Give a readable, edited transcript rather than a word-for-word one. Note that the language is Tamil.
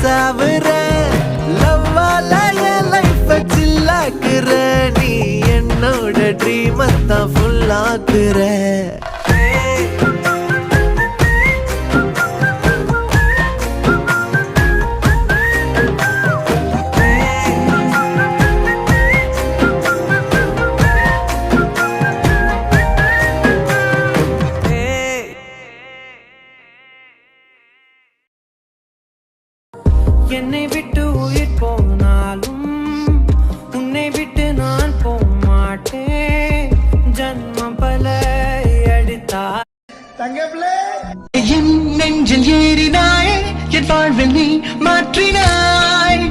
தாவுற லவ்வால என் லைஃப் சில்லாக்குற நீ என்னோட ட்ரீம் தான் ஃபுல்லாக்குற என்னை விட்டு உயிர் போனாலும் உன்னை விட்டு நான் போக மாட்டேன் ஜன்மம் பல அடித்தா என் நெஞ்சில் ஏறினாய் என் வாழ்வில் நீ மாற்றினாய்